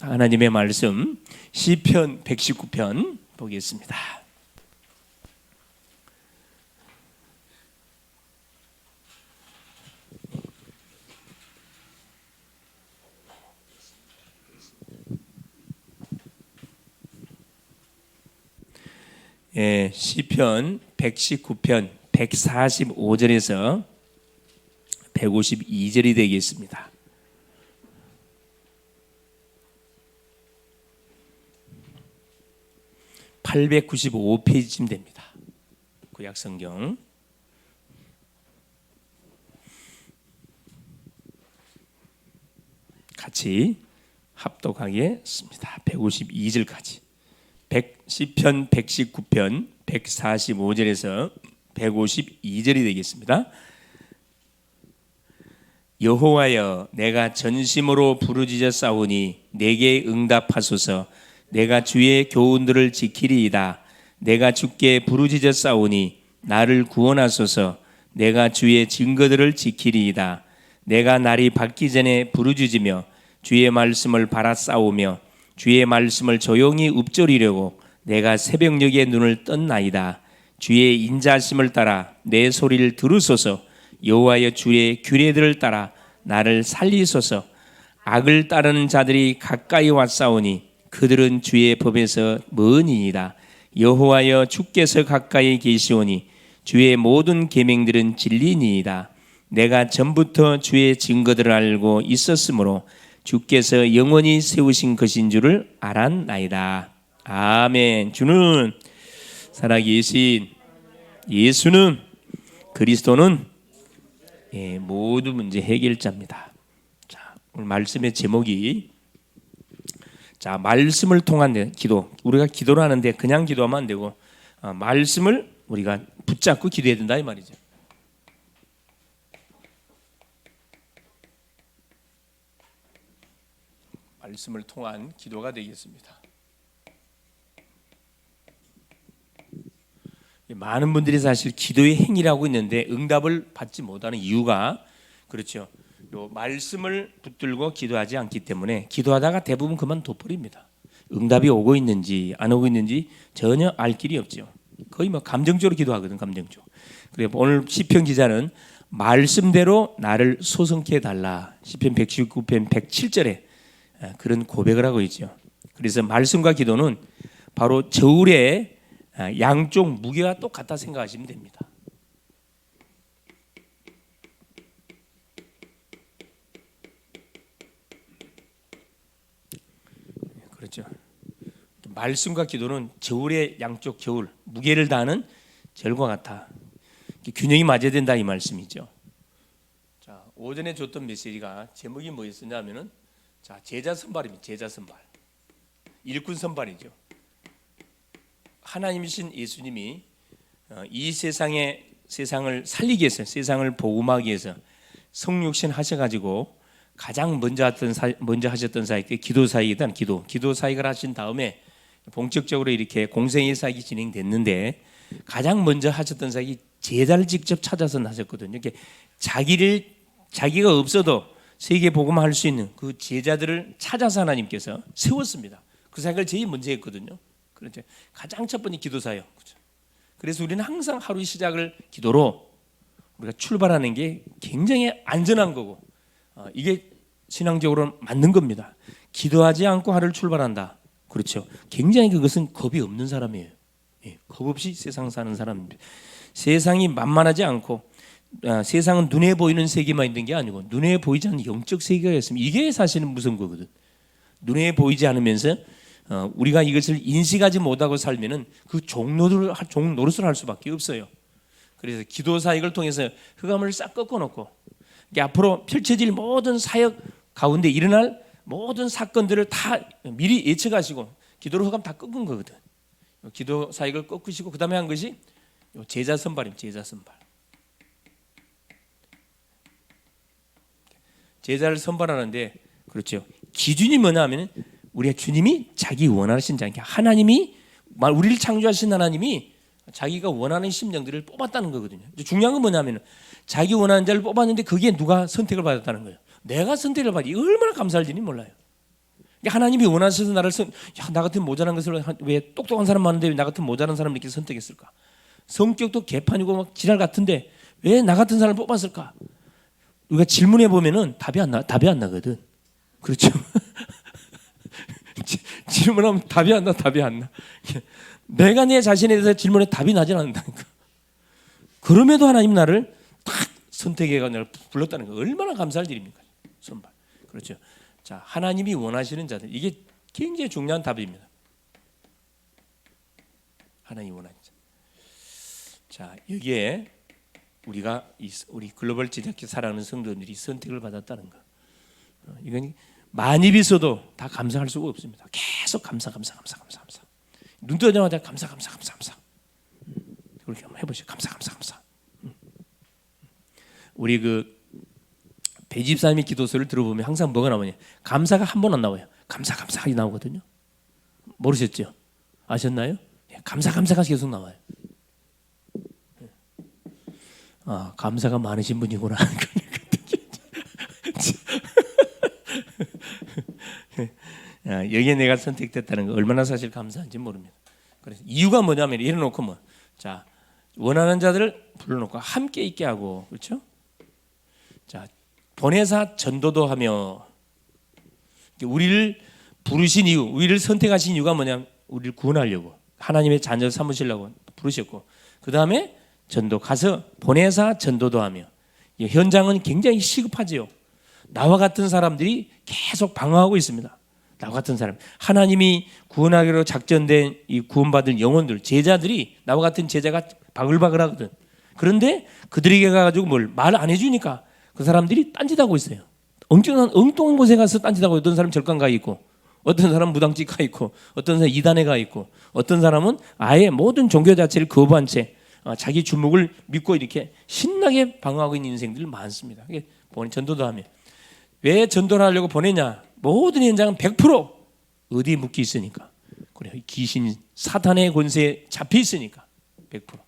하나님의 말씀 시편 119편 보겠습니다. 시편 119편 145절에서 152절이 되겠습니다. (895페이지쯤) 됩니다. 구약성경 같이 합독하게 씁니다. 152절까지 시편 119편 145절에서 152절이 되겠습니다. 여호와여, 내가 전심으로 부르짖어 싸우니 내게 응답하소서. 내가 주의 교훈들을 지키리이다. 내가 주께 부르짖어 싸우니 나를 구원하소서. 내가 주의 증거들을 지키리이다. 내가 날이 밝기 전에 부르짖으며 주의 말씀을 바라 싸우며 주의 말씀을 조용히 읊조리려고 내가 새벽녘에 눈을 떴나이다. 주의 인자심을 따라 내 소리를 들으소서. 여호와여, 주의 규례들을 따라 나를 살리소서. 악을 따르는 자들이 가까이 왔사오니 그들은 주의 법에서 머니이다. 여호와여, 주께서 가까이 계시오니 주의 모든 계명들은 진리니이다. 내가 전부터 주의 증거들을 알고 있었으므로 주께서 영원히 세우신 것인 줄을 알았나이다. 아멘. 주는 살아계신 예수는 그리스도는 모든 문제 해결자입니다. 자, 오늘 말씀의 제목이 말씀을 통한 기도. 우리가 기도를 하는데 그냥 기도하면 안 되고 말씀을 우리가 붙잡고 기도해야 된다 이 말이죠. 말씀을 통한 기도가 되겠습니다. 많은 분들이 사실 기도의 행위라고 있는데 응답을 받지 못하는 이유가 그렇죠. 요 말씀을 붙들고 기도하지 않기 때문에 기도하다가 대부분 그만둬 버립니다. 응답이 오고 있는지 안 오고 있는지 전혀 알 길이 없죠. 거의 감정적으로 기도하거든, 감정적으로. 그래 오늘 시편 기자는 말씀대로 나를 소성케 해달라. 시편 119편 107절에 그런 고백을 하고 있죠. 그래서 말씀과 기도는 바로 저울의 양쪽 무게와 똑같다 생각하시면 됩니다. 그렇죠. 말씀과 기도는 저울의 양쪽 저울, 무게를 다하는 절과 같아. 균형이 맞아야 된다 이 말씀이죠. 자, 오전에 줬던 메시지가 제목이 뭐였었냐면은 제자 선발입니다. 제자 선발. 일꾼 선발이죠. 하나님이신 예수님이 이 세상을 살리기 위해서, 세상을 복음하기 위해서 성육신 하셔가지고 가장 먼저 하셨던 사역이 기도 사역이던 기도 사역을 하신 다음에 본격적으로 이렇게 공생의 사역이 진행됐는데 가장 먼저 하셨던 사역이 제자를 직접 찾아서 하셨거든요. 이렇게 자기가 없어도 세계 복음할 수 있는 그 제자들을 찾아서 하나님께서 세웠습니다. 그 사역을 제일 먼저 했거든요. 그렇죠. 가장 첫 번째 기도 사역. 그렇죠. 그래서 우리는 항상 하루 시작을 기도로 우리가 출발하는 게 굉장히 안전한 거고 이게 신앙적으로 맞는 겁니다. 기도하지 않고 하루를 출발한다. 그렇죠. 굉장히 그것은 겁이 없는 사람이에요. 겁 없이 세상 사는 사람입니다. 세상이 만만하지 않고 세상은 눈에 보이는 세계만 있는 게 아니고 눈에 보이지 않는 영적 세계가 있으면 이게 사실은 무서운 거거든. 눈에 보이지 않으면서 우리가 이것을 인식하지 못하고 살면은 그 종 노릇을 할 수밖에 없어요. 그래서 기도 사역을 통해서 흑암을 싹 꺾어놓고 앞으로 펼쳐질 모든 사역 가운데 일어날 모든 사건들을 다 미리 예측하시고 기도로 흑암 다 꺾은 거거든. 기도 사역을 꺾으시고 그 다음에 한 것이 제자 선발입니다. 제자 선발. 제자를 선발하는데 그렇죠. 기준이 뭐냐 하면 우리가 주님이 자기 원하신 자, 하나님이 우리를 창조하신 하나님이 자기가 원하는 심령들을 뽑았다는 거거든요. 중요한 건 뭐냐면 자기 원하는 자를 뽑았는데 거기에 누가 선택을 받았다는 거예요. 내가 선택을 받이 얼마나 감사할지는 몰라요. 하나님이 원하셔서 나를 나 같은 모자란 것을 왜 똑똑한 사람 많은데 왜 나 같은 모자란 사람을 이렇게 선택했을까? 성격도 개판이고 막 지랄 같은데 왜 나 같은 사람을 뽑았을까? 우리가 질문해 보면은 답이 안 나거든. 그렇죠? 질문하면 답이 안 나. 내가 내 자신에 대해서 질문에 답이 나질 않는다니까. 그럼에도 하나님 나를 딱 선택해가 나를 불렀다는 거 얼마나 감사할 일입니까? 선발. 그렇죠. 자, 하나님이 원하시는 자들, 이게 굉장히 중요한 답입니다. 하나님이 원하는 자. 자, 여기에 우리 글로벌 제작기 사랑하는 성도들이 선택을 받았다는 거. 이건 많이 있어도 다 감사할 수가 없습니다. 계속 감사. 눈 뜨자마자 감사. 그렇게 한번 해보시죠. 감사. 우리 그 배집사님의 기도서를 들어보면 항상 뭐가 나오냐? 감사가 한 번 안 나와요. 감사 하게 나오거든요. 모르셨죠? 아셨나요? 감사가 계속 나와요. 아, 감사가 많으신 분이구나. 여기에 내가 선택됐다는 거 얼마나 사실 감사한지 모릅니다. 그래서 이유가 뭐냐면 이래놓고 뭐, 자, 원하는 자들을 불러놓고 함께 있게 하고, 그렇죠? 자, 보내사 전도도 하며, 우리를 부르신 이유, 우리를 선택하신 이유가 뭐냐면 우리를 구원하려고, 하나님의 자녀 삼으시려고 부르셨고, 그 다음에 전도 가서 보내사 전도도 하며. 현장은 굉장히 시급하지요. 나와 같은 사람들이 계속 방황하고 있습니다. 나와 같은 사람, 하나님이 구원하기로 작전된 이 구원받을 영혼들, 제자들이, 나와 같은 제자가 바글바글하거든. 그런데 그들에게 가가지고 말 안 해주니까 그 사람들이 딴짓하고 있어요. 엉뚱한 곳에 가서 딴짓하고, 어떤 사람 절간 가 있고, 어떤 사람은 무당집 가 있고, 어떤 사람은 이단에 가 있고, 어떤 사람은 아예 모든 종교 자체를 거부한 채 자기 주목을 믿고 이렇게 신나게 방황하고 있는 인생들 많습니다. 전도도 하면, 왜 전도를 하려고 보내냐? 모든 현장은 100% 어디에 묶여 있으니까. 그래, 귀신, 사탄의 권세에 잡혀 있으니까 100%.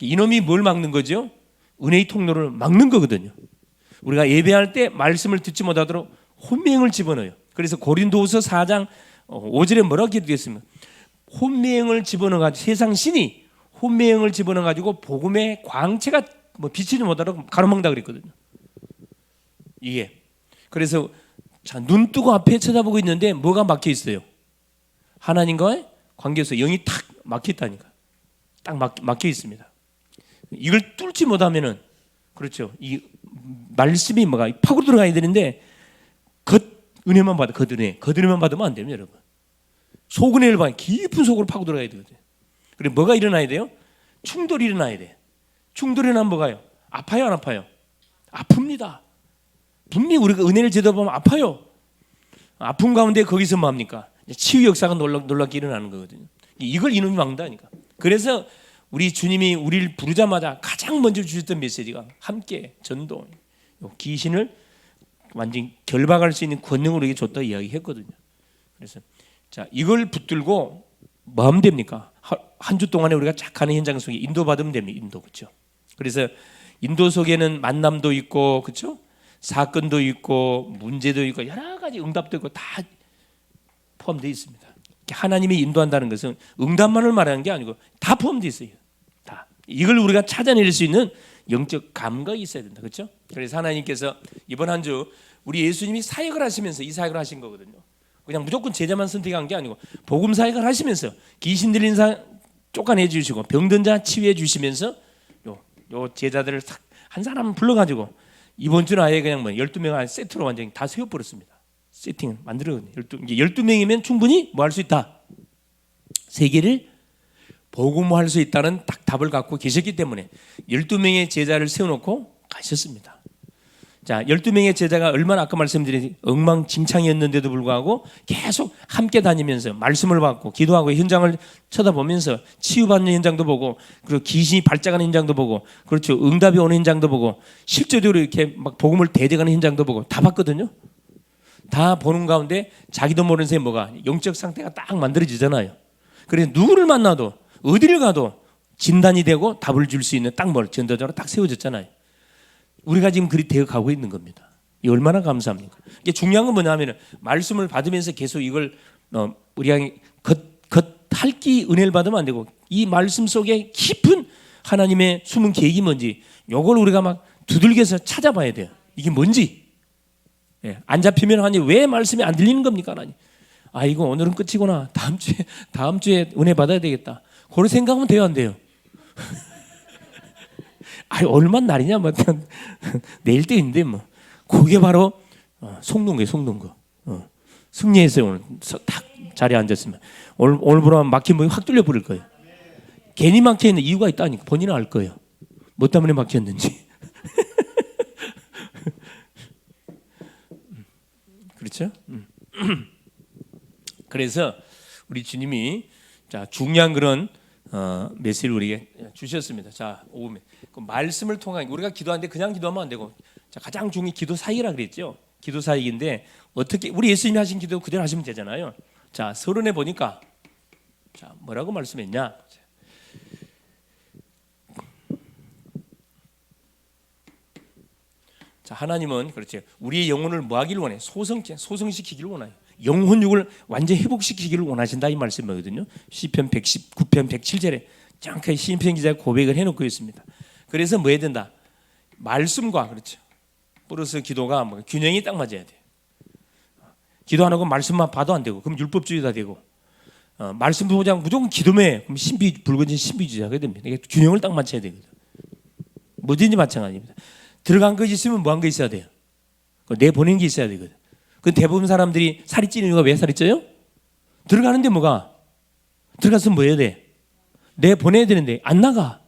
이놈이 뭘 막는 거죠? 은혜의 통로를 막는 거거든요. 우리가 예배할 때 말씀을 듣지 못하도록 혼미행을 집어넣어요. 그래서 고린도후서 4장 5절에 뭐라고 기도했습니까? 혼미행을 집어넣어가지고, 세상 신이 혼미행을 집어넣어가지고 복음의 광채가 비치지 못하도록 가로막는다 그랬거든요. 이게. 그래서 자, 눈 뜨고 앞에 쳐다보고 있는데 뭐가 막혀 있어요? 하나님과의 관계에서 영이 탁 막혀 있다니까. 딱 막혀 있습니다. 이걸 뚫지 못하면은, 그렇죠, 이 말씀이 뭐가 파고 들어가야 되는데 은혜만 받아, 겉은혜만 받으면 안 됩니다, 여러분. 속은혜를 받아 깊은 속으로 파고 들어가야 되거든요. 그리고 뭐가 일어나야 돼요? 충돌이 일어나야 돼. 충돌이 일어나면 뭐가요? 아파요, 안 아파요? 아픕니다. 분명히 우리가 은혜를 제대로 보면 아파요. 아픈 가운데 거기서 뭐합니까? 치유 역사가 놀랍게 일어나는 거거든요. 이걸 이놈이 막는다니까. 그래서 우리 주님이 우리를 부르자마자 가장 먼저 주셨던 메시지가 함께 전도, 귀신을 완전히 결박할 수 있는 권능을 우리에게 줬다 이야기했거든요. 그래서 자, 이걸 붙들고 뭐 하면 됩니까? 한 주 동안에 우리가 쫙 가는 현장 속에 인도받으면 됩니다. 인도, 그렇죠? 그래서 인도 속에는 만남도 있고, 그렇죠? 사건도 있고, 문제도 있고, 여러 가지 응답도 있고, 다 포함되어 있습니다. 하나님이 인도한다는 것은 응답만을 말하는 게 아니고 다 포함되어 있어요. 다. 이걸 우리가 찾아낼 수 있는 영적 감각이 있어야 된다. 그렇죠? 그래서 하나님께서 이번 한 주 우리 예수님이 사역을 하시면서 이 사역을 하신 거거든요. 그냥 무조건 제자만 선택한 게 아니고 복음 사역을 하시면서 귀신 들린 자 쫓아내 주시고 병든 자 치유해 주시면서 요 제자들을 한 사람 불러가지고 이번 주는 아예 그냥 12명 세트로 완전히 다 세워버렸습니다. 세팅을 만들었거든요. 12명이면 충분히 뭐 할 수 있다? 세계를 복음화할 수 있다는 딱 답을 갖고 계셨기 때문에 12명의 제자를 세워놓고 가셨습니다. 자, 12명의 제자가 얼마나 아까 말씀드린 엉망진창이었는데도 불구하고 계속 함께 다니면서 말씀을 받고 기도하고 현장을 쳐다보면서 치유받는 현장도 보고, 그리고 귀신이 발작하는 현장도 보고, 그렇죠, 응답이 오는 현장도 보고, 실제적으로 이렇게 막 복음을 대대가는 현장도 보고 다 봤거든요. 다 보는 가운데 자기도 모르는 새에 뭐가 영적 상태가 딱 만들어지잖아요. 그래서 누구를 만나도 어디를 가도 진단이 되고 답을 줄 수 있는 딱 전도자로 딱 세워졌잖아요. 우리가 지금 그리 되어 가고 있는 겁니다. 이 얼마나 감사합니까? 이게 중요한 건 뭐냐면 말씀을 받으면서 계속 이걸 우리가 겉핥기 은혜를 받으면 안 되고 이 말씀 속에 깊은 하나님의 숨은 계획이 뭔지 이걸 우리가 막 두들겨서 찾아봐야 돼요. 이게 뭔지. 안 잡히면 하나님 왜 말씀이 안 들리는 겁니까? 하나님. 아 이거 오늘은 끝이구나. 다음 주에 은혜 받아야 되겠다. 그런 생각하면 돼요, 안 돼요? 아 얼마나 날이냐 뭐 내일 때인데 뭐 그게 바로 속는 거예요, 속는 거. 승리했어요 오늘 딱 자리에 앉았으면 오늘부로 막힌 문이 확 뚫려 버릴 거예요. 괜히 막혀 있는 이유가 있다니까 본인은 알 거예요. 뭐 때문에 막혔는지. 그렇죠? 그래서 우리 주님이 자 중요한 그런 메시지를 우리에게 주셨습니다. 자 오후에 그 말씀을 통한 우리가 기도하는데 그냥 기도하면 안 되고 자 가장 중요한 기도 사역이라 그랬죠. 기도 사역인데 어떻게 우리 예수님이 하신 기도 그대로 하시면 되잖아요. 자 서론에 보니까 자 뭐라고 말씀했냐? 자 하나님은 그렇죠. 우리의 영혼을 뭐하기를 원해? 소성시키기를 원해요. 영혼육을 완전 회복시키기를 원하신다 이 말씀이거든요. 시편 119편 107절에 정확하게 시편 기자가 고백을 해놓고 있습니다. 그래서 뭐 해야 된다? 말씀과 그렇죠. 플러스 기도가 뭐 균형이 딱 맞아야 돼. 기도 안 하고 말씀만 봐도 안 되고 그럼 율법주의가 되고 말씀 보자 무조건 기도매 그럼 붉은진 신비주의자가 됩니다. 이게 균형을 딱 맞춰야 되거든. 뭐든지 마찬가지입니다. 들어간 거 있으면 뭐 한 거 있어야 돼요. 내 보낸 게 있어야 되거든. 그 대부분 사람들이 살이 찌는 이유가 왜 살이 쪄요? 들어가는데 뭐가? 들어가서 뭐 해야 돼? 내 보내야 되는데 안 나가.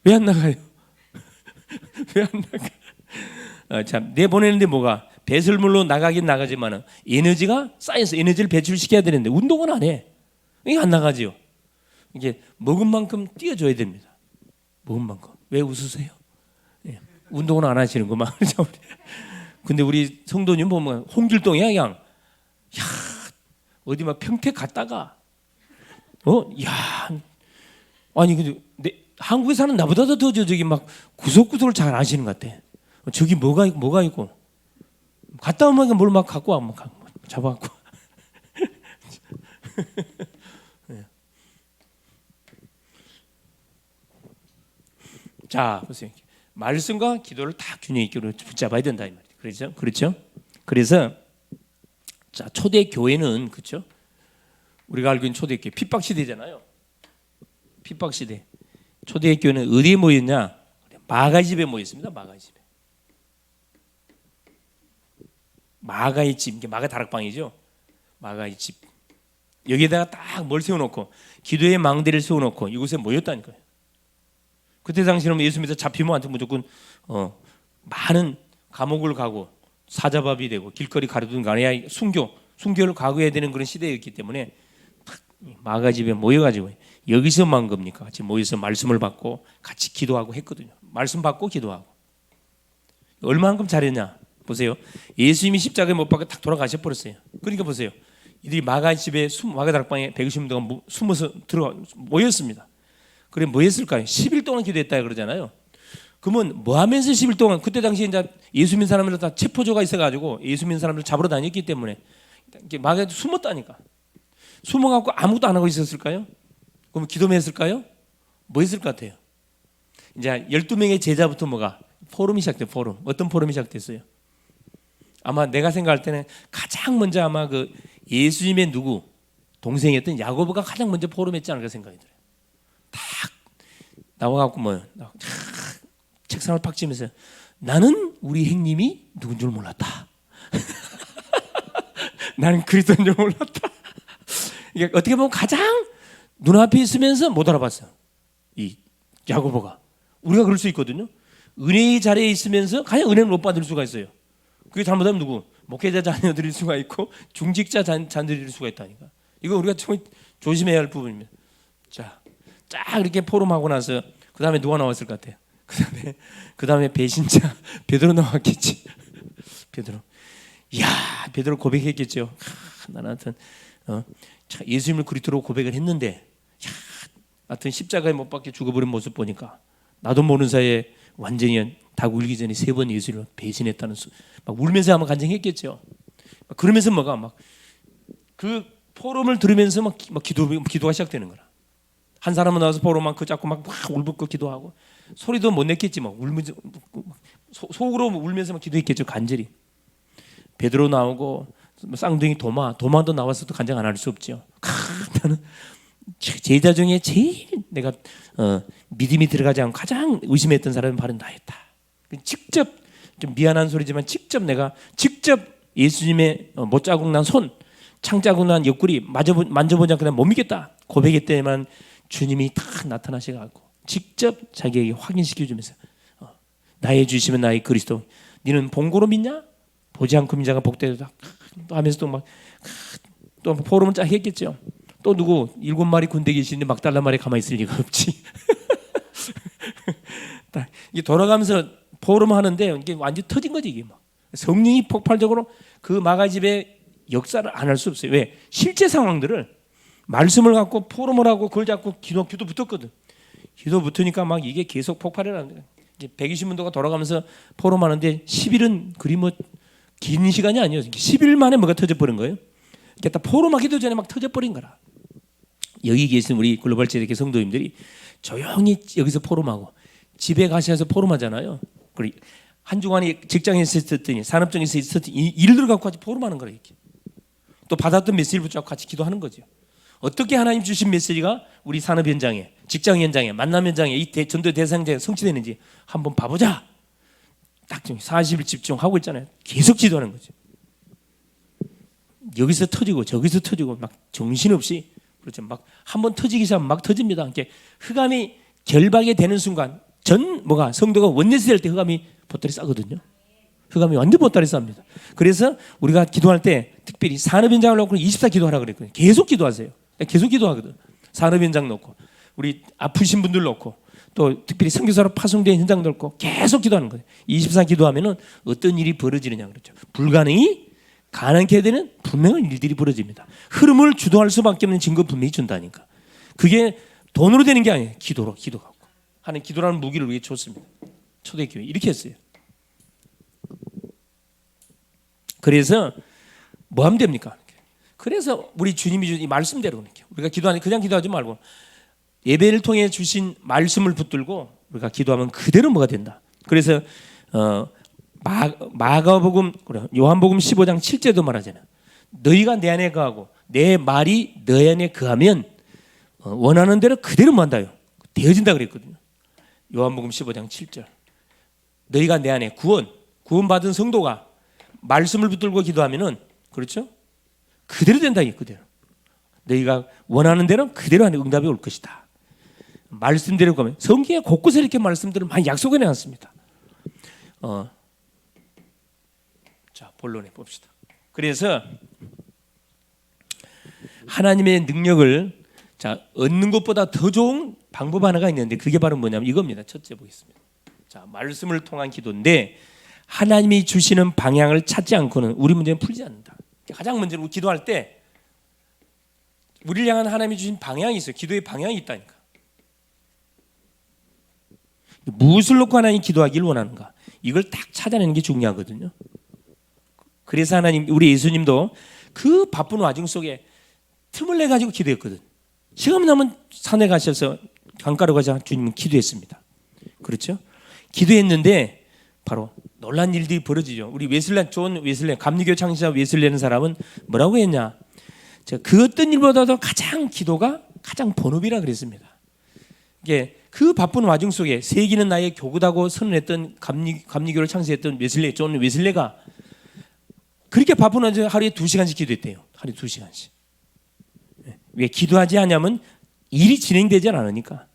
왜 안 나가요? 왜 안 나가? 참, 내 보내는데 뭐가? 배설물로 나가긴 나가지만은 에너지가 쌓여서 에너지를 배출시켜야 되는데 운동은 안 해. 이게 안 나가지요. 이게 먹은 만큼 뛰어줘야 됩니다. 먹은 만큼. 왜 웃으세요? 예. 운동은 안 하시는구만. 근데 우리 성도님 보면 홍길동이야 그냥 야 어디 막 평택 갔다가 야 아니 근데 한국에 사는 나보다도 더 저기 막 구석구석을 잘 아시는 것 같아. 저기 뭐가 있고 갔다 오면 뭘 막 갖고 와 막 잡아갖고 자 보세요. 말씀과 기도를 다 균형 있게 붙잡아야 된다 이 말이에요. 그렇죠? 그래서 자 초대 교회는 그렇죠? 우리가 알고 있는 초대 교회 핍박 시대잖아요. 핍박 시대. 초대 교회는 어디에 모였냐? 마가의 집에 모였습니다. 마가의 집에. 마가의 집, 이게 마가 다락방이죠. 마가의 집. 여기에다가 딱 뭘 세워놓고 기도의 망대를 세워놓고 이곳에 모였다니까요. 그때 당시에는 예수 믿어 잡히면 한테 무조건 많은 감옥을 가고 사자밥이 되고 길거리 가로등 간에 순교를 각오해야 되는 그런 시대였기 때문에 마가 집에 모여가지고 여기서만 겁니까? 같이 모여서 말씀을 받고 같이 기도하고 했거든요. 말씀 받고 기도하고 얼마만큼 잘했냐? 보세요. 예수님이 십자가에 못 박혀 딱 돌아가셔 버렸어요. 그러니까 보세요. 이들이 마가 집에 마가 다락방에 150명가 숨어서 들어가 모였습니다. 그래 뭐 했을까요? 10일 동안 기도했다 그러잖아요. 그러면 뭐 하면서 10일 동안 그때 당시에 이제 예수 믿는 사람들 다 체포조가 있어가지고 예수 믿는 사람들 잡으러 다녔기 때문에 마가에 숨었다니까. 숨어갖고 아무것도 안 하고 있었을까요? 그럼 기도만 했을까요? 뭐 했을 것 같아요? 이제 12명의 제자부터 뭐가 포럼이 시작돼요. 포럼. 어떤 포럼이 시작됐어요? 아마 내가 생각할 때는 가장 먼저 아마 그 예수님의 누구 동생이었던 야고보가 가장 먼저 포럼했지 않을까 생각이 들어요. 딱 나와갖고 뭐 책상을 팍 치면서 나는 우리 행님이 누군 줄 몰랐다. 나는 그리스도인 줄 몰랐다. 이게 어떻게 보면 가장 눈앞에 있으면서 못 알아봤어요. 이 야고보가. 우리가 그럴 수 있거든요. 은혜의 자리에 있으면서 가장 은혜를 못 받을 수가 있어요. 그게 잘못하면 누구? 목회자 자녀들일 수가 있고 중직자 자녀들일 수가 있다니까. 이거 우리가 좀 조심해야 할 부분입니다. 자, 쫙 이렇게 포럼하고 나서 그 다음에 누가 나왔을 것 같아요? 그 다음에 배신자 베드로 나왔겠지. 베드로. 이야, 베드로 고백했겠죠. 나는 하여튼 예수님을 그리스도로 고백을 했는데, 하여튼 십자가에 못 박혀 죽어버린 모습 보니까 나도 모르는 사이에 완전히 닭 울기 전에 3번 예수를 배신했다는 막 울면서 아마 간증했겠죠. 그러면서 뭐가 막 그 포럼을 들으면서 막 기도가 시작되는 거라. 한 사람은 나와서 포럼만 그 자꾸 막 울붓고 기도하고 소리도 못 냈겠지 막 울면서 속으로 울면서 막 기도했겠죠. 간절히. 베드로 나오고 쌍둥이 도마도 나와서도 간증 안 할 수 없죠. 나는 제자 중에 제일 내가 믿음이 들어가지 않고 가장 의심했던 사람은 바로 나였다. 직접 좀 미안한 소리지만 직접 예수님의 못자국 난 손, 창자국 난 옆구리 만져보지 않고 못 믿겠다 고백했더니만 주님이 딱 나타나셔가지고 직접 자기에게 확인시켜주면서 나의 주시면 나의 그리스도 너는 본고로 믿냐? 보지 않고 믿는 자가 복되다 하면서 또 포럼을 쫙 했겠죠. 또 누구 7마리 군대 계시는데 막달라 말에 가만히 있을 리가 없지. 이게 돌아가면서 포럼 하는데 이게 완전 터진 거지 이게 막. 성령이 폭발적으로 그 마가집의 역사를 안 할 수 없어요. 왜? 실제 상황들을 말씀을 갖고 포럼을 하고 그걸 잡고 기도 붙었거든. 기도 붙으니까 막 이게 계속 폭발을 하는 거야. 120문도가 돌아가면서 포럼하는데 10일은 그리 뭐 긴 시간이 아니었어요. 10일 만에 뭐가 터져버린 거예요. 이게 딱 포럼하기도 전에 막 터져버린 거라. 여기 계신 우리 글로벌 재래교 성도님들이 조용히 여기서 포럼하고 집에 가셔서 포럼하잖아요. 그리고 한 주간에 직장에서 있었더니 산업정에서 있었더니 일들 갖고 같이 포럼하는 거라 이렇게. 또 받았던 메시지를 붙잡고 같이 기도하는 거죠. 어떻게 하나님 주신 메시지가 우리 산업 현장에, 직장 현장에, 만남 현장에 이 전도 대상자에 성취되는지 한번 봐보자. 딱 40일 집중하고 있잖아요. 계속 기도하는 거죠. 여기서 터지고 저기서 터지고 막 정신없이 그렇죠. 막 한번 터지기 시작하면 막 터집니다. 이렇게 흑암이 결박이 되는 순간 성도가 원내스 될 때 흑암이 보따리 싸거든요. 흑암이 완전 보따리 쌉니다. 그래서 우리가 기도할 때 특별히 산업 현장을 놓고 24 기도하라 그랬거든요. 계속 기도하세요. 계속 기도하거든. 산업 현장 놓고 우리 아프신 분들 놓고 또 특별히 선교사로 파송된 현장 놓고 계속 기도하는 거예요. 24 기도하면은 어떤 일이 벌어지느냐 그렇죠. 불가능이 가능케 되는 분명한 일들이 벌어집니다. 흐름을 주도할 수밖에 없는 증거 분명히 준다니까. 그게 돈으로 되는 게 아니에요. 기도로 기도하고 하는 기도라는 무기를 위해 줬습니다. 초대교회 이렇게 했어요. 그래서 뭐 하면 됩니까? 그래서 우리 주님이 주신 이 말씀대로 우리가 기도하는 그냥 기도하지 말고 예배를 통해 주신 말씀을 붙들고 우리가 기도하면 그대로 뭐가 된다. 그래서 마가복음 요한복음 15장 7절도 말하잖아요. 너희가 내 안에 거하고 내 말이 너희 안에 거하면 원하는 대로 그대로 뭐 한다요. 되어진다 그랬거든요. 요한복음 15장 7절. 너희가 내 안에 구원받은 성도가 말씀을 붙들고 기도하면은 그렇죠? 그대로 된다 이 그대로. 너희가 원하는 대로 그대로 하는 응답이 올 것이다. 말씀대로 가면 성경에 곳곳에 이렇게 말씀들을 많이 약속해 놨습니다. 자 본론에 봅시다. 그래서 하나님의 능력을 얻는 것보다 더 좋은 방법 하나가 있는데 그게 바로 뭐냐면 이겁니다. 첫째 보겠습니다. 자 말씀을 통한 기도인데 하나님이 주시는 방향을 찾지 않고는 우리 문제는 풀리지 않는다. 가장 먼저 우리 기도할 때 우리를 향한 하나님이 주신 방향이 있어요. 기도의 방향이 있다니까. 무엇을 놓고 하나님 기도하기를 원하는가? 이걸 딱 찾아내는 게 중요하거든요. 그래서 하나님 우리 예수님도 그 바쁜 와중 속에 틈을 내 가지고 기도했거든. 시간 나면 산에 가셔서 강가로 가서 주님은 기도했습니다. 그렇죠? 기도했는데 바로 놀란 일들이 벌어지죠. 우리 존 웨슬레 감리교 창시자 웨슬레는 사람은 뭐라고 했냐? 그 어떤 일보다도 기도가 가장 본업이라 그랬습니다. 이게 그 바쁜 와중 속에 세기는 나의 교구다고 선언했던 감리교를 창시했던 존 웨슬레가 그렇게 바쁜 와중에 하루에 2시간씩 기도했대요. 하루에 2시간씩. 왜 기도하지 않냐면 일이 진행되지 않으니까.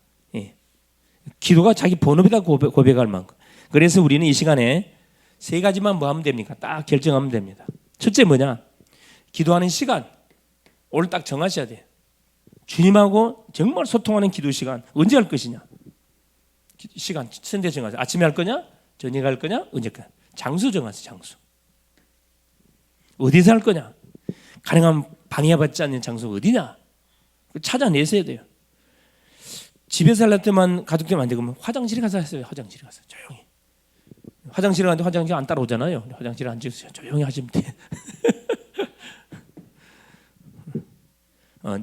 기도가 자기 본업이다 고백할 만큼. 그래서 우리는 이 시간에 3가지만 뭐 하면 됩니까? 딱 결정하면 됩니다. 첫째 뭐냐? 기도하는 시간. 오늘 딱 정하셔야 돼요. 주님하고 정말 소통하는 기도 시간 언제 할 것이냐? 시간 선대 정하세요. 아침에 할 거냐? 저녁에 할 거냐? 언제 거냐? 장소 정하세요. 장소. 어디서 할 거냐? 가능하면 방해받지 않는 장소가 어디냐? 찾아내셔야 돼요. 집에서 할 때만 가족들만 안 되면 화장실에 가서 하세요. 화장실에 가서 조용히. 화장실 가는데 화장실 안 따라오잖아요. 화장실 앉으세요. 조용히 하시면 돼.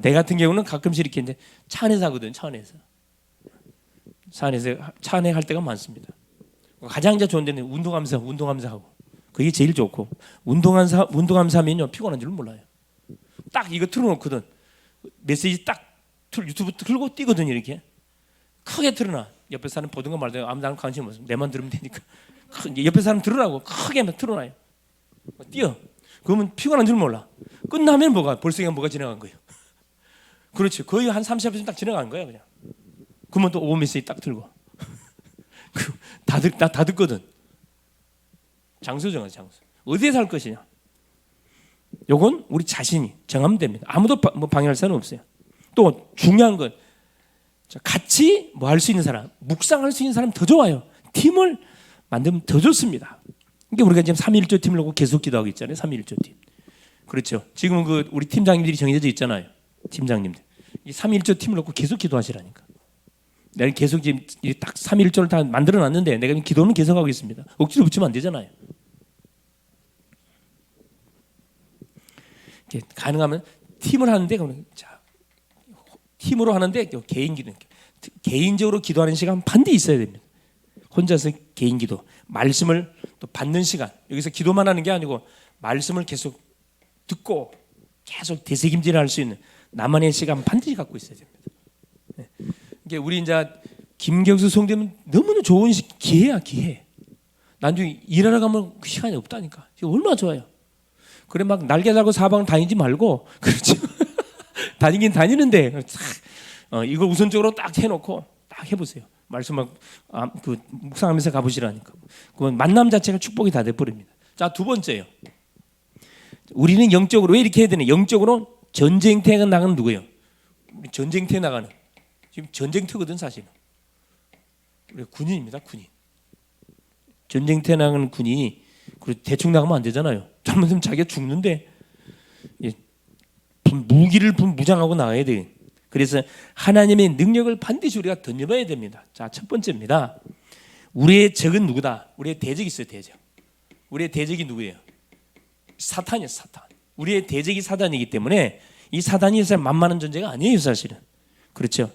내 같은 경우는 가끔씩 이렇게 이제 차 안에서 하거든. 차 안에서 차 안에 할 때가 많습니다. 가장 이제 좋은 데는 운동하면서 하고 그게 제일 좋고 운동하면서 하면요 피곤한 줄 몰라요. 딱 이거 틀어놓거든. 메시지 딱 유튜브 틀고 뛰거든요. 이렇게 크게 틀어놔. 옆에 사람 보든가 말든가 아무나 관심 없어. 내만 들으면 되니까. 옆에 사람 들으라고 크게 틀어놔요. 뛰어. 그러면 피곤한 줄 몰라. 끝나면 벌써 그냥 뭐가 지나간 거예요. 그렇죠. 거의 한 30분 딱 지나간 거야 그냥. 그러면 또 오후 메시지 딱 들고. 다 듣거든. 장소 정하자. 장소. 어디에 살 것이냐. 요건 우리 자신이 정하면 됩니다. 아무도 방해할 사람은 없어요. 또 중요한 건 같이 뭐 할 수 있는 사람, 묵상할 수 있는 사람 더 좋아요. 팀을 만들면 더 좋습니다. 그러니까 우리가 지금 3.1조 팀을 놓고 계속 기도하고 있잖아요. 3.1조 팀. 그렇죠. 지금은 우리 팀장님들이 정해져 있잖아요. 팀장님들. 이 3.1조 팀을 놓고 계속 기도하시라니까. 내가 계속 지금 딱 3.1조를 다 만들어 놨는데 내가 기도는 계속 하고 있습니다. 억지로 붙이면 안 되잖아요. 가능하면 팀을 하는데 팀으로 하는데 개인 기도, 개인적으로 기도하는 시간 반드시 있어야 됩니다. 혼자서 개인 기도, 말씀을 또 받는 시간. 여기서 기도만 하는 게 아니고 말씀을 계속 듣고 계속 되새김질할 수 있는 나만의 시간 반드시 갖고 있어야 됩니다. 이게 우리 이제 김경수 성대면 너무나 좋은 기회야, 기회. 나중에 일하러 가면 그 시간이 없다니까. 얼마나 좋아요. 그래 막 날개 달고 사방을 다니지 말고 그렇죠. 다니긴 다니는데 이거 우선적으로 딱 해놓고 딱 해보세요. 말씀 묵상하면서 가보시라니까. 그건 만남 자체가 축복이 다 돼버립니다. 자, 두 번째요. 우리는 영적으로 왜 이렇게 해야 되냐? 영적으로 전쟁터에 나가는 누구예요? 우리 전쟁터에 나가는 지금 전쟁터거든 사실은. 우리 군인입니다, 군인. 전쟁터에 나가는 군인이 대충 나가면 안 되잖아요. 잘못하면 자기가 죽는데 무기를 무장하고 나가야 돼요. 그래서 하나님의 능력을 반드시 우리가 덧입어야 됩니다. 자, 첫 번째입니다. 우리의 적은 누구다? 우리의 대적이 있어요. 대적. 우리의 대적이 누구예요? 사탄이에요. 사탄. 우리의 대적이 사단이기 때문에 이 사단이 만만한 존재가 아니에요. 사실은. 그렇죠.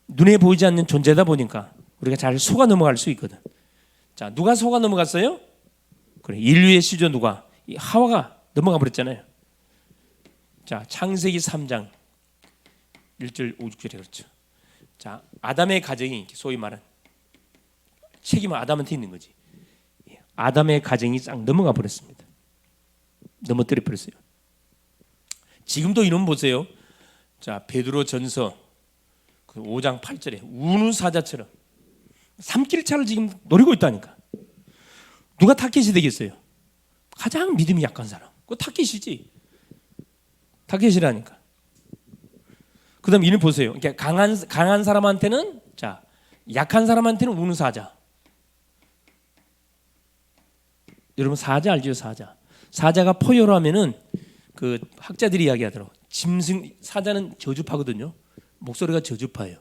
눈에 보이지 않는 존재다 보니까 우리가 잘 속아 넘어갈 수 있거든. 자, 누가 속아 넘어갔어요? 그래, 인류의 시조 누가? 이 하와가 넘어가 버렸잖아요. 자, 창세기 3장 1절 5절에 그렇죠. 자, 아담의 가정이 소위 말하는 책임은 아담한테 있는 거지. 아담의 가정이 싹 넘어가 버렸습니다. 넘어뜨려 버렸어요. 지금도 이런 보세요. 자, 베드로 전서 5장 8절에 우는 사자처럼 삼킬차를 지금 노리고 있다니까. 누가 타켓이 되겠어요? 가장 믿음이 약한 사람. 그거 타켓이지. 타켓이라니까. 그다음 이는 보세요. 그러니까 강한 사람한테는 자, 약한 사람한테는 우는 사자. 여러분 사자 알죠? 사자. 사자가 포효를 하면은 그 학자들이 이야기하더라고. 사자는 저주파거든요. 목소리가 저주파예요.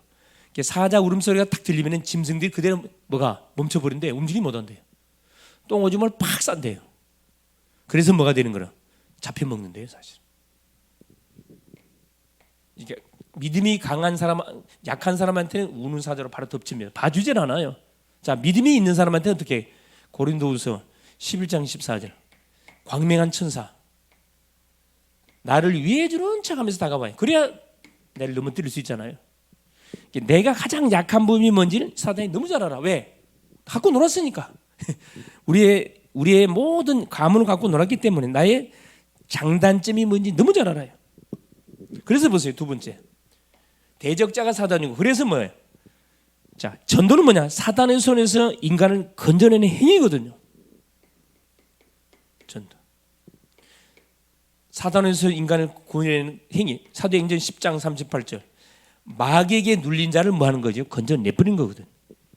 사자 울음소리가 딱 들리면은 짐승들이 그대로 뭐가 멈춰버린대. 움직이지 못한대요. 똥오줌을 팍 싼대요. 그래서 뭐가 되는 거라? 잡혀먹는데요, 사실. 이게 믿음이 강한 사람, 약한 사람한테는 우는 사자로 바로 덮칩니다. 봐주질 않아요. 자, 믿음이 있는 사람한테는 어떻게? 고린도후서 11장 14절. 광명한 천사. 나를 위해 주는 척하면서 다가와요. 그래야 나를 넘어뜨릴 수 있잖아요. 내가 가장 약한 부분이 뭔지를 사단이 너무 잘 알아. 왜? 갖고 놀았으니까. 우리의 모든 가문을 갖고 놀았기 때문에 나의 장단점이 뭔지 너무 잘 알아요. 그래서 보세요. 두 번째. 대적자가 사단이고 그래서 뭐예요? 자, 전도는 뭐냐? 사단의 손에서 인간을 건져내는 행위거든요. 전도. 사단에서 인간을 구원하는 행위. 사도행전 10장 38절. 마귀에게 눌린 자를 뭐 하는 거죠? 건져내버린 거거든.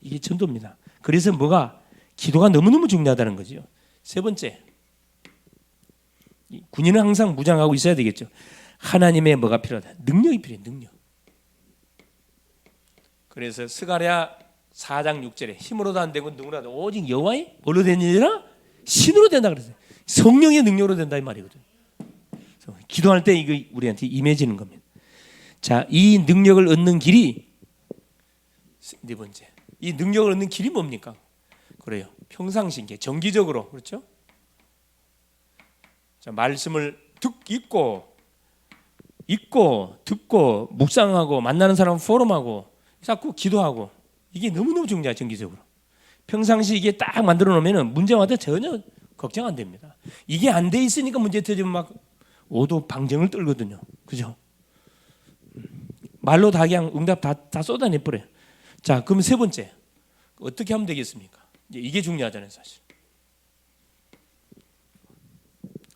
이게 전도입니다. 그래서 뭐가? 기도가 너무너무 중요하다는 거죠. 세 번째. 군인은 항상 무장하고 있어야 되겠죠. 하나님의 뭐가 필요하다? 능력이 필요해. 능력. 그래서 스가랴 4장 6절에 힘으로도 안 되고 누구라도 오직 여호와의 뭐로 되느니라? 신으로 된다 그랬어요. 성령의 능력으로 된다 이 말이거든요. 기도할 때 이거 우리한테 임해지는 겁니다. 자, 이 능력을 얻는 길이 네 번째. 이 능력을 얻는 길이 뭡니까? 그래요. 평상시에 정기적으로 그렇죠? 자, 말씀을 읽고 듣고 묵상하고 만나는 사람 포럼하고 자꾸 기도하고 이게 너무너무 중요해요. 정기적으로. 평상시 이게 딱 만들어 놓으면 문제마다 전혀 걱정 안 됩니다. 이게 안 돼 있으니까 문제 터지면 막 오도 방정을 떨거든요. 그죠? 말로 다 그냥 응답 다 쏟아내 버려요. 자, 그럼 세 번째 어떻게 하면 되겠습니까? 이게 중요하잖아요, 사실.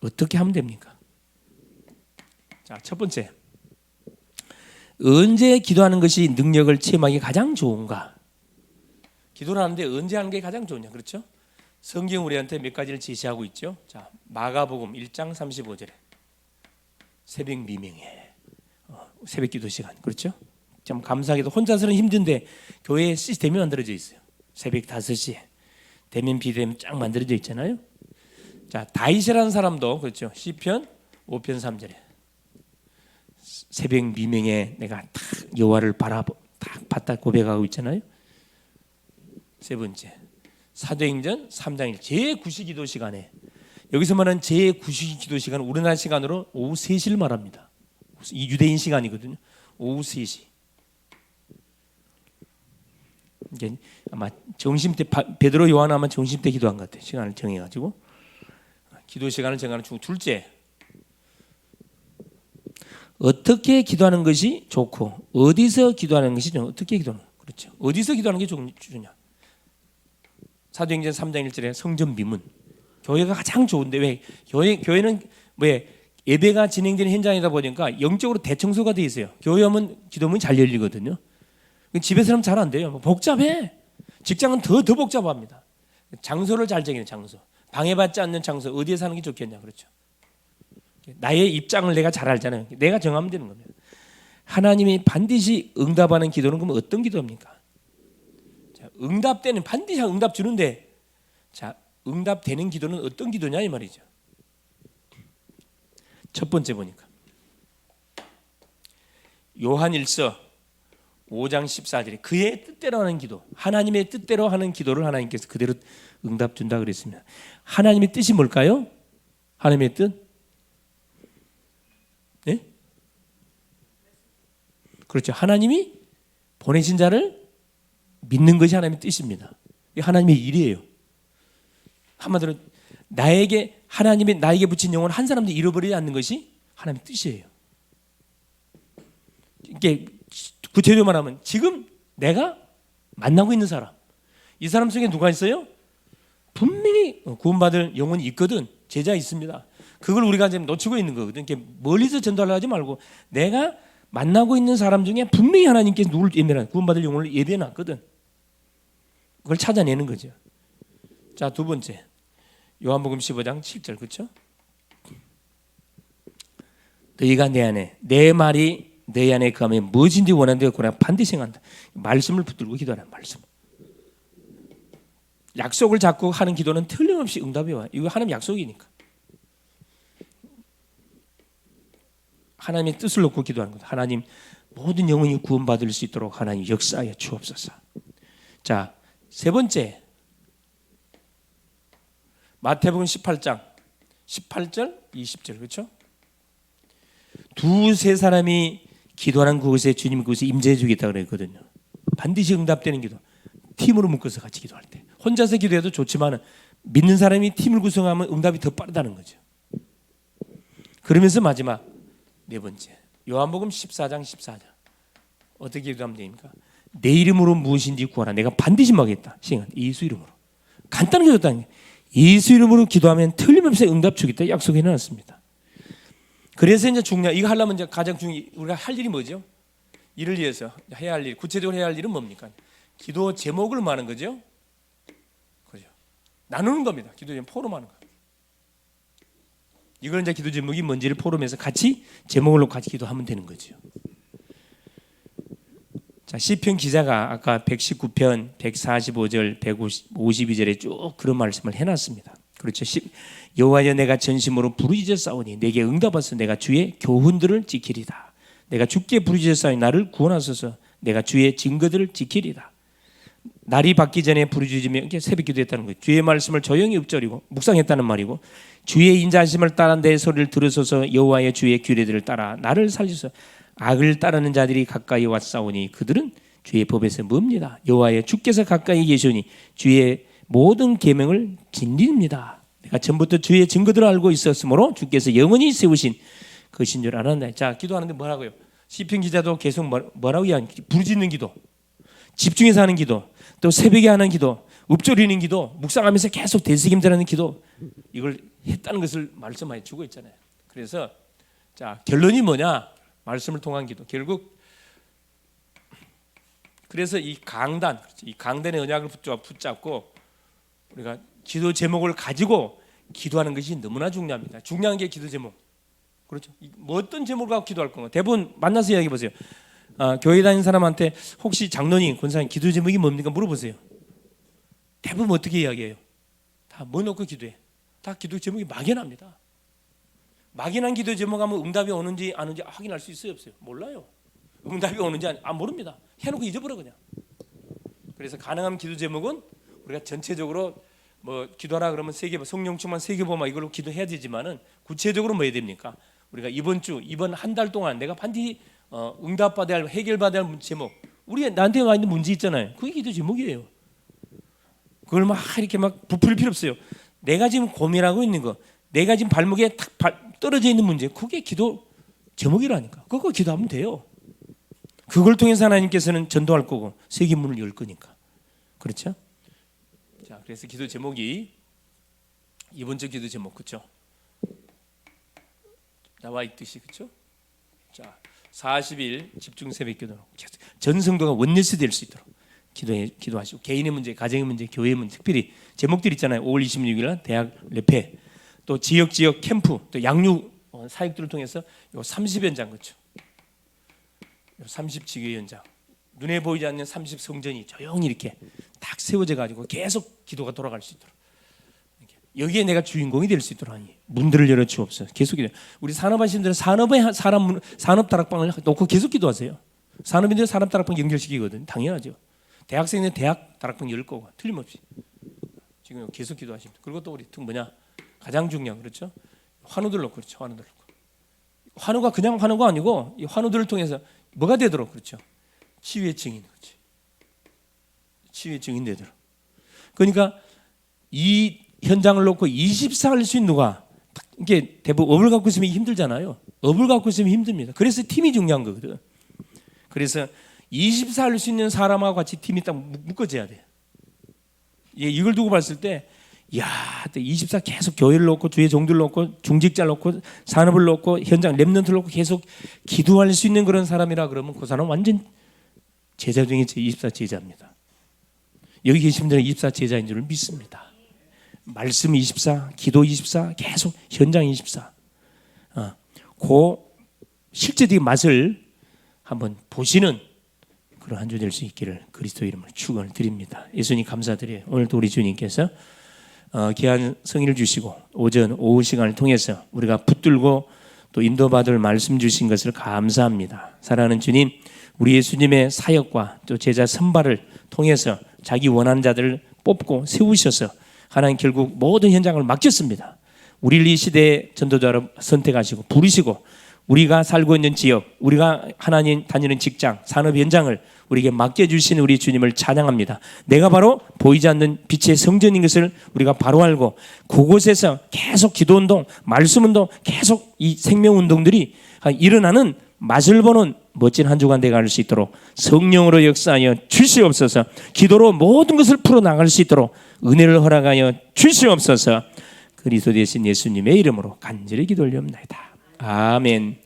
어떻게 하면 됩니까? 자, 첫 번째 언제 기도하는 것이 능력을 체험하기 가장 좋은가? 기도를 하는데 언제 하는 게 가장 좋냐, 그렇죠? 성경 우리한테 몇 가지를 제시하고 있죠. 자, 마가복음 1장 35절에 새벽 미명에 새벽 기도 시간, 그렇죠? 참 감사하게도 혼자서는 힘든데 교회에 시스템이 만들어져 있어요. 새벽 5시에 대면 비대면 쫙 만들어져 있잖아요. 자, 다윗이라는 사람도 그렇죠. 시편 5편 3절에 새벽 미명에 내가 딱 여호와를 딱 봤다 고백하고 있잖아요. 세 번째 사도행전 3장 1 제9시 기도 시간에 여기서 말하는 제9시 기도 시간은 우리나라 시간으로 오후 3시를 말합니다. 이 유대인 시간이거든요. 오후 3시. 이게 아마 점심때 베드로 요한 아마 점심때 기도한 것 같아요. 시간을 정해가지고 기도 시간을 정하는 중 둘째 어떻게 기도하는 것이 좋고 어디서 기도하는 것이 좋냐. 어떻게 기도하는 거 그렇죠. 어디서 기도하는 게 좋냐. 사도행전 3장 1절에 성전 비문 교회가 가장 좋은데 왜 교회는 왜 예배가 진행되는 현장이다 보니까 영적으로 대청소가 돼 있어요. 교회 오면 기도문이 잘 열리거든요. 집에서 하면 잘 안 돼요. 복잡해. 직장은 더 복잡합니다. 장소를 잘 정해요. 장소. 방해받지 않는 장소 어디에 사는 게 좋겠냐, 그렇죠? 나의 입장을 내가 잘 알잖아요. 내가 정하면 되는 겁니다. 하나님이 반드시 응답하는 기도는 그럼 어떤 기도입니까? 자, 응답되는 반드시 응답 주는데 자, 응답되는 기도는 어떤 기도냐 이 말이죠. 첫 번째 보니까 요한일서 5장 14절에 그의 뜻대로 하는 기도, 하나님의 뜻대로 하는 기도를 하나님께서 그대로 응답 준다 그랬습니다. 하나님의 뜻이 뭘까요? 하나님의 뜻? 네? 그렇죠. 하나님이 보내신 자를 믿는 것이 하나님의 뜻입니다. 이게 하나님의 일이에요. 한마디로 하나님이 나에게 붙인 영혼 한 사람도 잃어버리지 않는 것이 하나님의 뜻이에요. 이게 구체적으로 말하면 지금 내가 만나고 있는 사람, 이 사람 속에 누가 있어요? 분명히 구원받을 영혼이 있거든. 제자 있습니다. 그걸 우리가 지금 놓치고 있는 거거든. 이렇게 멀리서 전달을 하지 말고 내가 만나고 있는 사람 중에 분명히 하나님께서 누구를 구원받을 영혼을 예배해놨거든. 그걸 찾아내는 거죠. 자, 두 번째 요한복음 15장 7절 그렇죠? 너희가 내 안에 내 말이 내 안에 거하면 무엇인지 원하는 대로 구하라 반드시 행한다. 말씀을 붙들고 기도하라는 말씀. 약속을 잡고 하는 기도는 틀림없이 응답이 와요. 이거 하나님 약속이니까. 하나님의 뜻을 놓고 기도하는 거다. 하나님 모든 영혼이 구원받을 수 있도록 하나님 역사하여 주옵소서. 자, 세 번째 마태복음 18장 18절 20절 그렇죠? 두세 사람이 기도하는 그곳에 주님 그곳에 임재해 주겠다 그랬거든요. 반드시 응답되는 기도. 팀으로 묶어서 같이 기도할 때. 혼자서 기도해도 좋지만 믿는 사람이 팀을 구성하면 응답이 더 빠르다는 거죠. 그러면서 마지막 네 번째 요한복음 14장 14절 어떻게 기도하면 됩니까? 내 이름으로 무엇인지 구하라. 내가 반드시 막겠다. 시행한다. 예수 이름으로. 간단하게 기도하는 게 예수 이름으로 기도하면 틀림없이 응답 주겠다 약속해 놨습니다. 그래서 이제 이거 하려면 이제 가장 우리가 할 일이 뭐죠? 이를 위해서 해야 할 일, 구체적으로 해야 할 일은 뭡니까? 기도 제목을 말하는 거죠. 그죠? 나누는 겁니다. 기도 제목 포럼하는 거. 이걸 이제 기도 제목이 뭔지를 포럼해서 같이 제목을 놓고 같이 기도하면 되는 거죠. 자, 시편 기자가 아까 119편 145절 152절에 쭉 그런 말씀을 해놨습니다. 그렇죠. 여호와여 내가 전심으로 부르짖어 싸우니 내게 응답하소서. 내가 주의 교훈들을 지키리다. 내가 주께 부르짖어 싸우니 나를 구원하소서. 내가 주의 증거들을 지키리다. 날이 밝기 전에 부르짖으며 이게 새벽 기도했다는 거예요. 주의 말씀을 조용히 읊조리고 묵상했다는 말이고, 주의 인자하심을 따라 내 소리를 들으소서. 여호와의 주의 규례들을 따라 나를 살리소서. 악을 따르는 자들이 가까이 왔사오니 그들은 주의 법에서 멉니다. 여호와의 주께서 가까이 계시오니 주의 모든 계명을 진리입니다. 내가 전부터 주의 증거들을 알고 있었으므로 주께서 영원히 세우신 것인 줄 알았네. 자, 기도하는데 뭐라고요? 시편 기자도 계속 뭐라고 이야기하는, 부르짖는 기도, 집중해서 하는 기도, 또 새벽에 하는 기도, 읊조리는 기도, 묵상하면서 계속 되새김질하는 기도, 이걸 했다는 것을 말씀해 주고 있잖아요. 그래서 자, 결론이 뭐냐? 말씀을 통한 기도. 결국 그래서 이 강단의 언약을 붙잡고 우리가 기도 제목을 가지고 기도하는 것이 너무나 중요합니다. 중요한 게 기도 제목. 그렇죠. 뭐 어떤 제목을 갖고 기도할 건가? 대부분 만나서 이야기해 보세요. 교회 다니는 사람한테 혹시 장로님, 권사님 기도 제목이 뭡니까? 물어보세요. 대부분 어떻게 이야기해요? 다 뭐 놓고 기도해? 다 기도 제목이 막연합니다. 막연한 기도 제목하면 응답이 오는지 안 오는지 확인할 수 있어요, 없어요? 몰라요. 응답이 오는지 모릅니다. 해놓고 잊어버려 그냥. 그래서 가능한 기도 제목은 우리가 전체적으로 뭐 기도하라 그러면 성령 충만 세계보마 이걸로 기도해야 되지만은 구체적으로 뭐 해야 됩니까? 우리가 이번 한 달 동안 내가 반드시 응답받아야 할, 해결받아야 할 제목, 우리 나한테 와 있는 문제 있잖아요. 그게 기도 제목이에요. 그걸 막 이렇게 막 부풀릴 필요 없어요. 내가 지금 고민하고 있는 거, 내가 지금 발목에 탁 떨어져 있는 문제, 그게 기도 제목이라니까. 그거 기도하면 돼요. 그걸 통해서 하나님께서는 전도할 거고 세계 문을 열 거니까. 그렇죠? 자, 그래서 기도 제목이 이번 주 기도 제목 그렇죠? 나와 있듯이 그렇죠? 자, 40일 집중 새벽 기도. 전 성도가 원내스 될 수 있도록 기도하시고, 개인의 문제, 가정의 문제, 교회의 문제, 특별히 제목들 있잖아요. 5월 26일 날 대학 레페, 또 지역 캠프, 또 양육 사역들을 통해서 요 30연장 그렇죠? 30지교 연장, 눈에 보이지 않는 30성전이 조용히 이렇게 딱 세워져 가지고 계속 기도가 돌아갈 수 있도록, 여기에 내가 주인공이 될 수 있도록 하니 문들을 열어 주옵소서. 계속 기도. 우리 산업하시는 분들은 산업 다락방을 놓고 계속 기도하세요. 산업인들 산업 다락방 연결시키거든. 당연하죠. 대학생은 대학 다락방 열 거고 틀림없이 지금 계속 기도하십니다. 그리고 또 우리 가장 중요한 그렇죠? 환우들 놓고 그렇죠. 환우들 놓고. 환우가 그냥 환우가 아니고 이 환우들을 통해서 뭐가 되도록 그렇죠? 치유의 증인 그렇지. 치유의 증인 되도록. 그러니까 이 현장을 놓고 24할 수 있는 누가, 이게 대부분 업을 갖고 있으면 힘들잖아요. 업을 갖고 있으면 힘듭니다. 그래서 팀이 중요한 거거든. 그래서 24할 수 있는 사람하고 같이 팀이 딱 묶어져야 돼. 이걸 두고 봤을 때, 야, 24 계속 교회를 놓고 주의 종들을 놓고 중직자를 놓고 산업을 놓고 현장 랩런트를 놓고 계속 기도할 수 있는 그런 사람이라 그러면 그 사람은 완전 제자 중에 제24 제자입니다. 여기 계신 분들은 24 제자인 줄 믿습니다. 말씀 24, 기도 24, 계속 현장 24. 그 실제적인 맛을 한번 보시는 그런 한 주 될 수 있기를 그리스도 이름으로 축원을 드립니다. 예수님 감사드려요. 오늘도 우리 주님께서 귀한 성의를 주시고 오전 오후 시간을 통해서 우리가 붙들고 또 인도받을 말씀 주신 것을 감사합니다. 사랑하는 주님, 우리 예수님의 사역과 또 제자 선발을 통해서 자기 원하는 자들을 뽑고 세우셔서 하나님 결국 모든 현장을 맡겼습니다. 우리를 이 시대의 전도자로 선택하시고 부르시고 우리가 살고 있는 지역, 우리가 하나님 다니는 직장, 산업 현장을 우리에게 맡겨주신 우리 주님을 찬양합니다. 내가 바로 보이지 않는 빛의 성전인 것을 우리가 바로 알고 그곳에서 계속 기도운동, 말씀운동, 계속 이 생명운동들이 일어나는 맛을 보는 멋진 한 주간 되어갈 수 있도록 성령으로 역사하여 주시옵소서. 기도로 모든 것을 풀어나갈 수 있도록 은혜를 허락하여 주시옵소서. 그리스도 되신 예수님의 이름으로 간절히 기도 올리옵나이다. 아멘.